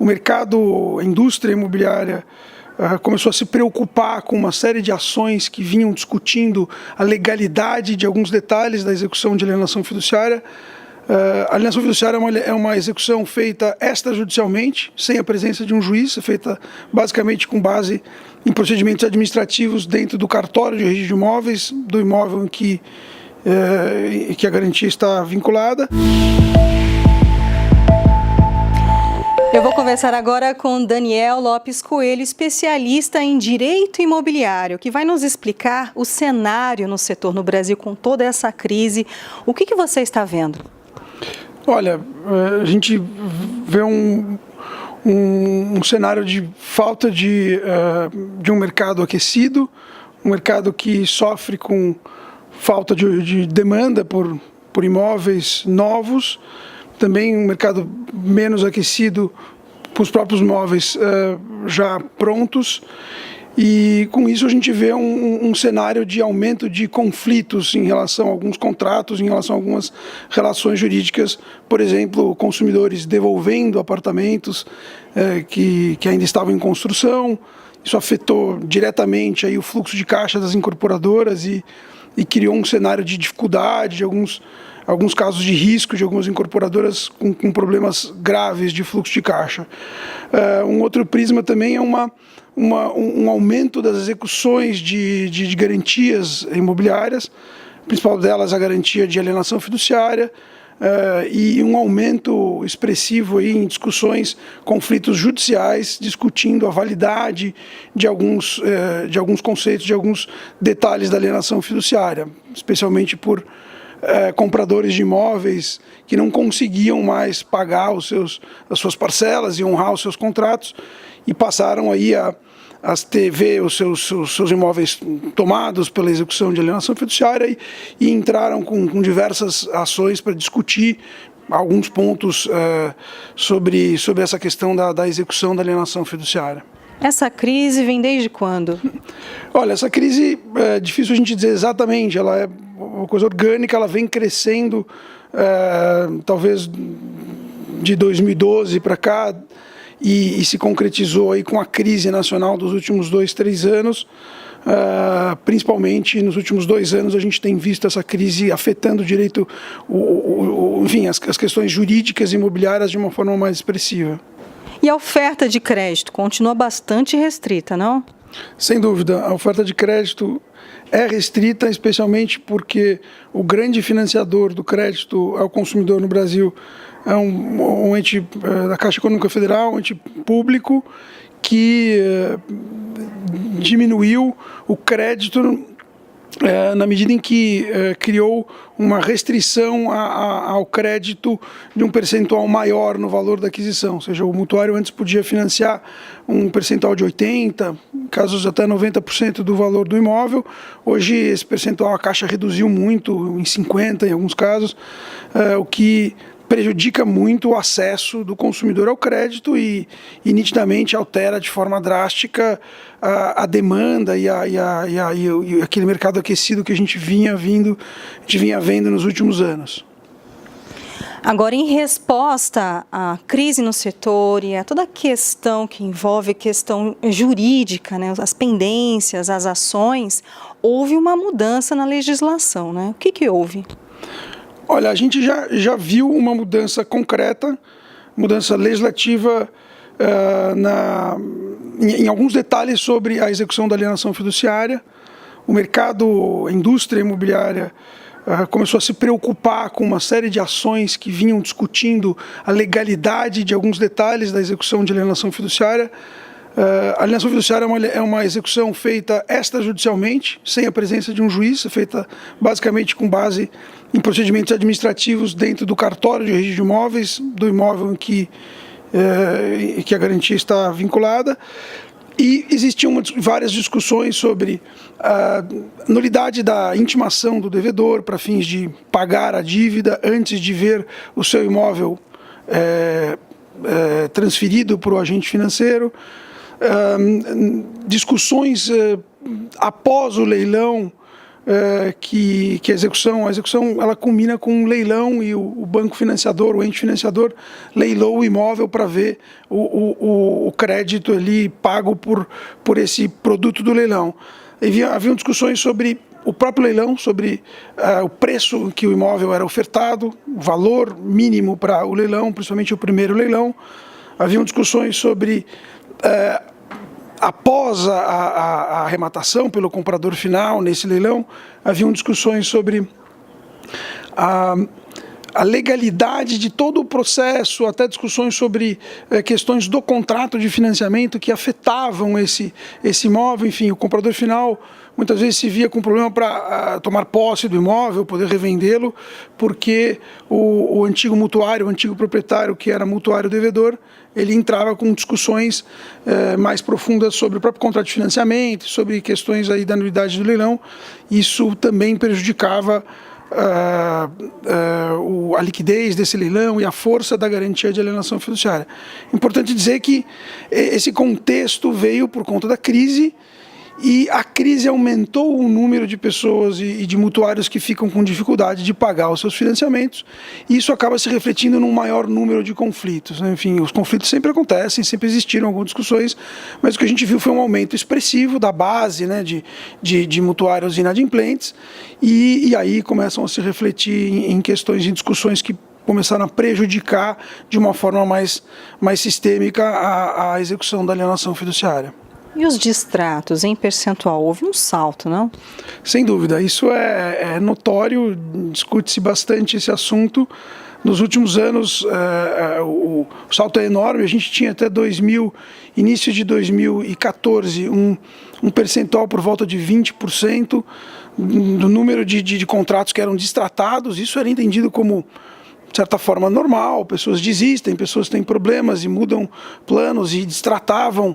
o mercado, a indústria imobiliária começou a se preocupar com uma série de ações que vinham discutindo a legalidade de alguns detalhes da execução de alienação fiduciária. A alienação fiduciária é uma execução feita extrajudicialmente, sem a presença de um juiz, é feita basicamente com base em procedimentos administrativos dentro do cartório de registro de imóveis, do imóvel em que a garantia está vinculada. Eu vou conversar agora com Daniel Lopes Coelho, especialista em direito imobiliário, que vai nos explicar o cenário no setor no Brasil com toda essa crise. O que você está vendo? Olha, a gente vê um cenário de falta de um mercado aquecido, um mercado que sofre com falta de demanda por imóveis novos, também um mercado menos aquecido com os próprios imóveis já prontos, e com isso a gente vê um cenário de aumento de conflitos em relação a alguns contratos, em relação a algumas relações jurídicas, por exemplo, consumidores devolvendo apartamentos que ainda estavam em construção. Isso afetou diretamente aí o fluxo de caixa das incorporadoras e criou um cenário de dificuldade, de alguns casos de risco de algumas incorporadoras com problemas graves de fluxo de caixa. Um outro prisma também é um aumento das execuções de garantias imobiliárias, a principal delas a garantia de alienação fiduciária, e um aumento expressivo aí em discussões, conflitos judiciais, discutindo a validade de alguns conceitos, de alguns detalhes da alienação fiduciária, especialmente por compradores de imóveis que não conseguiam mais pagar as suas parcelas e honrar os seus contratos e passaram aí a ver os seus imóveis tomados pela execução de alienação fiduciária e entraram com diversas ações para discutir alguns pontos sobre essa questão da execução da alienação fiduciária. Essa crise vem desde quando? Olha, essa crise é difícil a gente dizer exatamente, ela é uma coisa orgânica, ela vem crescendo talvez de 2012 para cá e se concretizou aí com a crise nacional dos últimos 2, 3 anos. Principalmente nos últimos 2 anos a gente tem visto essa crise afetando o direito, enfim, as questões jurídicas e imobiliárias de uma forma mais expressiva. E a oferta de crédito continua bastante restrita, não? Sem dúvida, a oferta de crédito é restrita, especialmente porque o grande financiador do crédito ao consumidor no Brasil é um ente da Caixa Econômica Federal, um ente público que diminuiu o crédito na medida em que criou uma restrição ao crédito de um percentual maior no valor da aquisição, ou seja, o mutuário antes podia financiar um percentual de 80%, casos até 90% do valor do imóvel. Hoje esse percentual a Caixa reduziu muito, em 50% em alguns casos, o que prejudica muito o acesso do consumidor ao crédito e nitidamente altera de forma drástica a demanda e aquele mercado aquecido que a gente vinha vendo nos últimos anos. Agora, em resposta à crise no setor e a toda a questão que envolve questão jurídica, né, as pendências, as ações, houve uma mudança na legislação, né? O que houve? Olha, a gente já viu uma mudança concreta, mudança legislativa em alguns detalhes sobre a execução da alienação fiduciária. O mercado, a indústria imobiliária começou a se preocupar com uma série de ações que vinham discutindo a legalidade de alguns detalhes da execução de alienação fiduciária. A alienação fiduciária é uma execução feita extrajudicialmente, sem a presença de um juiz, é feita basicamente com base em procedimentos administrativos dentro do cartório de registro de imóveis, do imóvel em que a garantia está vinculada. E existiam várias discussões sobre a nulidade da intimação do devedor para fins de pagar a dívida antes de ver o seu imóvel transferido para o agente financeiro. Discussões após o leilão que a execução ela culmina com um leilão e o banco financiador, o ente financiador, leilou o imóvel para ver o crédito ali pago por esse produto do leilão. Haviam discussões sobre o próprio leilão, sobre o preço que o imóvel era ofertado, o valor mínimo para o leilão, principalmente o primeiro leilão. Haviam discussões sobre, após a arrematação pelo comprador final nesse leilão, haviam discussões sobre a legalidade de todo o processo, até discussões sobre questões do contrato de financiamento que afetavam esse imóvel. Enfim, o comprador final muitas vezes se via com problema para tomar posse do imóvel, poder revendê-lo, porque o antigo mutuário, o antigo proprietário, que era mutuário devedor, ele entrava com discussões mais profundas sobre o próprio contrato de financiamento, sobre questões aí da nulidade do leilão. Isso também prejudicava a liquidez desse leilão e a força da garantia de alienação fiduciária. Importante dizer que esse contexto veio por conta da crise, e a crise aumentou o número de pessoas e de mutuários que ficam com dificuldade de pagar os seus financiamentos, e isso acaba se refletindo num maior número de conflitos, né? Enfim, os conflitos sempre acontecem, sempre existiram algumas discussões, mas o que a gente viu foi um aumento expressivo da base, né, de mutuários inadimplentes, e aí começam a se refletir em questões e discussões que começaram a prejudicar de uma forma mais sistêmica a execução da alienação fiduciária. E os distratos, em percentual, houve um salto, não? Sem dúvida, isso é notório, discute-se bastante esse assunto. Nos últimos anos, o salto é enorme. A gente tinha até início de 2014, um percentual por volta de 20% do número de contratos que eram distratados. Isso era entendido como, de certa forma, normal. Pessoas desistem, pessoas têm problemas e mudam planos e distratavam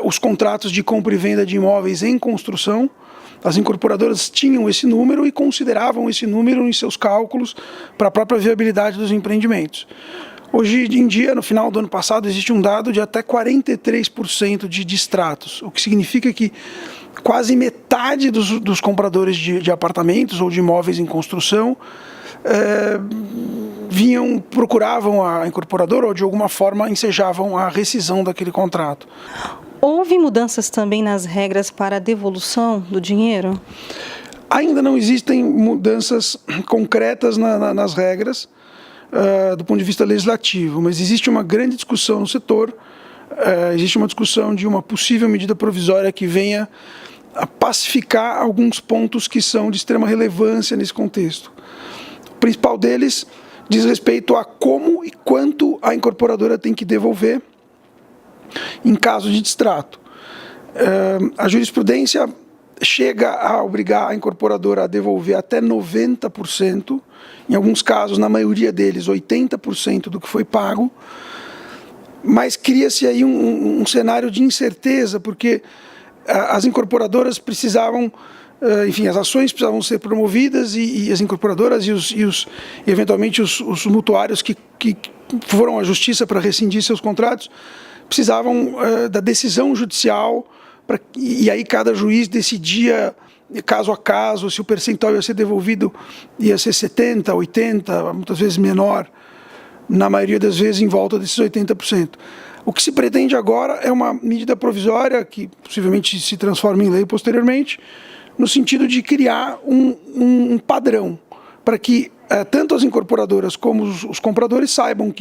os contratos de compra e venda de imóveis em construção. As incorporadoras tinham esse número e consideravam esse número em seus cálculos para a própria viabilidade dos empreendimentos. Hoje em dia, no final do ano passado, existe um dado de até 43% de distratos, o que significa que quase metade dos compradores de apartamentos ou de imóveis em construção procuravam a incorporadora ou de alguma forma ensejavam a rescisão daquele contrato. Houve mudanças também nas regras para a devolução do dinheiro? Ainda não existem mudanças concretas nas regras do ponto de vista legislativo, mas existe uma grande discussão no setor, existe uma discussão de uma possível medida provisória que venha a pacificar alguns pontos que são de extrema relevância nesse contexto. O principal deles diz respeito a como e quanto a incorporadora tem que devolver em caso de distrato. A jurisprudência chega a obrigar a incorporadora a devolver até 90%, em alguns casos, na maioria deles, 80% do que foi pago, mas cria-se aí um cenário de incerteza, porque as incorporadoras precisavam, enfim, as ações precisavam ser promovidas e as incorporadoras e eventualmente os mutuários que foram à justiça para rescindir seus contratos precisavam da decisão judicial, e aí cada juiz decidia caso a caso se o percentual ia ser devolvido, ia ser 70%, 80%, muitas vezes menor, na maioria das vezes em volta desses 80%. O que se pretende agora é uma medida provisória que possivelmente se transforme em lei posteriormente, no sentido de criar um padrão para que tanto as incorporadoras como os compradores saibam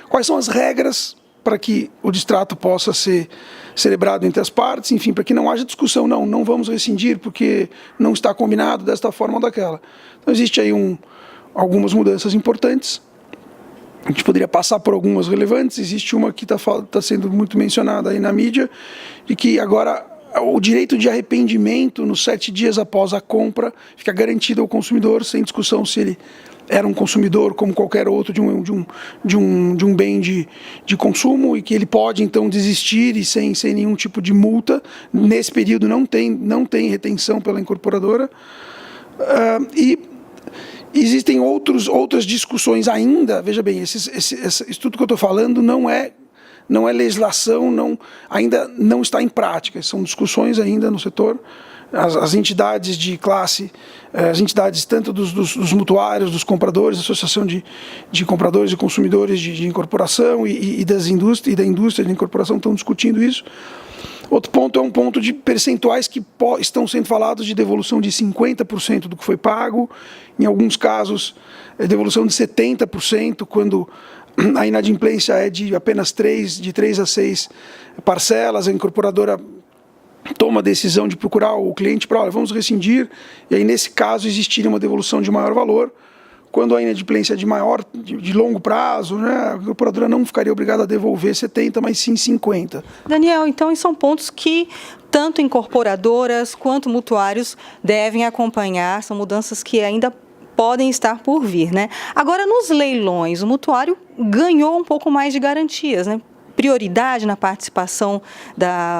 quais são as regras para que o distrato possa ser celebrado entre as partes, enfim, para que não haja discussão, não vamos rescindir porque não está combinado desta forma ou daquela. Então existe aí algumas mudanças importantes. A gente poderia passar por algumas relevantes. Existe uma que está sendo muito mencionada aí na mídia, de que agora o direito de arrependimento nos 7 dias após a compra fica garantido ao consumidor, sem discussão se ele era um consumidor como qualquer outro de um bem de consumo, e que ele pode então desistir e sem nenhum tipo de multa. Nesse período não tem retenção pela incorporadora. E existem outras discussões ainda. Veja bem, isso tudo que eu estou falando não é legislação, ainda não está em prática, são discussões ainda no setor. as entidades de classe, as entidades tanto dos mutuários, dos compradores, associação de compradores e consumidores de incorporação e da indústria de incorporação estão discutindo isso. Outro ponto é um ponto de percentuais que estão sendo falados de devolução de 50% do que foi pago, em alguns casos devolução de 70%, quando a inadimplência é de apenas 3 a 6 parcelas, a incorporadora toma a decisão de procurar o cliente para, olha, vamos rescindir, e aí nesse caso existiria uma devolução de maior valor. Quando a inadimplência é de longo prazo, né, a incorporadora não ficaria obrigada a devolver 70%, mas sim 50%. Daniel, então são pontos que tanto incorporadoras quanto mutuários devem acompanhar, são mudanças que ainda podem estar por vir, né? Agora, nos leilões, o mutuário ganhou um pouco mais de garantias, né? Prioridade na participação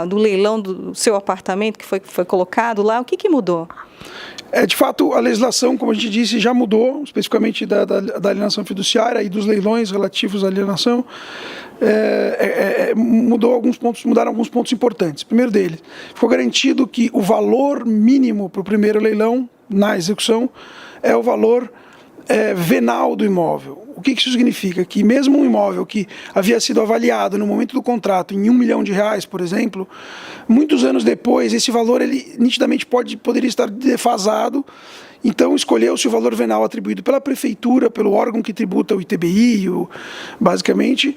do leilão do seu apartamento que foi colocado lá, o que mudou? De fato, a legislação, como a gente disse, já mudou, especificamente da alienação fiduciária e dos leilões relativos à alienação. Mudaram alguns pontos importantes. Primeiro deles, ficou garantido que o valor mínimo para o primeiro leilão, na execução, é o valor venal do imóvel. O que isso significa? Que mesmo um imóvel que havia sido avaliado no momento do contrato em R$1 milhão, por exemplo, muitos anos depois, esse valor ele nitidamente poderia estar defasado. Então, escolheu-se o valor venal atribuído pela prefeitura, pelo órgão que tributa o ITBI, basicamente,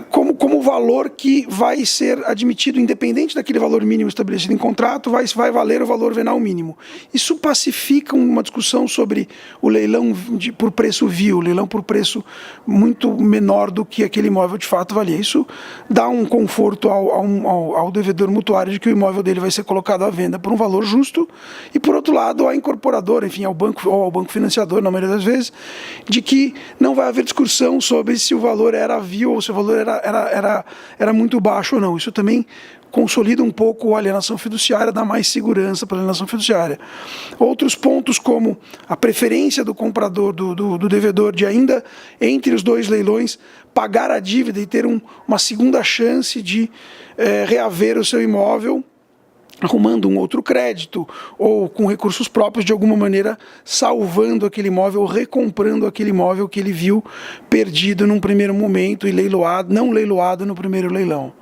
como valor que vai ser admitido, independente daquele valor mínimo estabelecido em contrato, vai valer o valor venal mínimo. Isso pacifica uma discussão sobre o leilão por preço vil, o leilão por preço muito menor do que aquele imóvel de fato valia. Isso dá um conforto ao devedor mutuário de que o imóvel dele vai ser colocado à venda por um valor justo e, por outro lado, à incorporadora, enfim, ao banco financiador, na maioria das vezes, de que não vai haver discussão sobre se o valor era vil ou se o valor era muito baixo ou não. Isso também consolida um pouco a alienação fiduciária, dá mais segurança para a alienação fiduciária. Outros pontos, como a preferência do comprador, do devedor, de ainda, entre os dois leilões, pagar a dívida e ter uma segunda chance de reaver o seu imóvel, arrumando um outro crédito ou com recursos próprios, de alguma maneira salvando aquele imóvel, recomprando aquele imóvel que ele viu perdido num primeiro momento e não leiloado no primeiro leilão.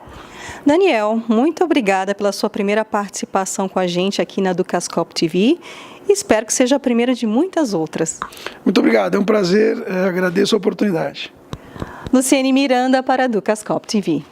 Daniel, muito obrigada pela sua primeira participação com a gente aqui na Ducascope TV e espero que seja a primeira de muitas outras. Muito obrigado, é um prazer, agradeço a oportunidade. Luciene Miranda para a Ducascope TV.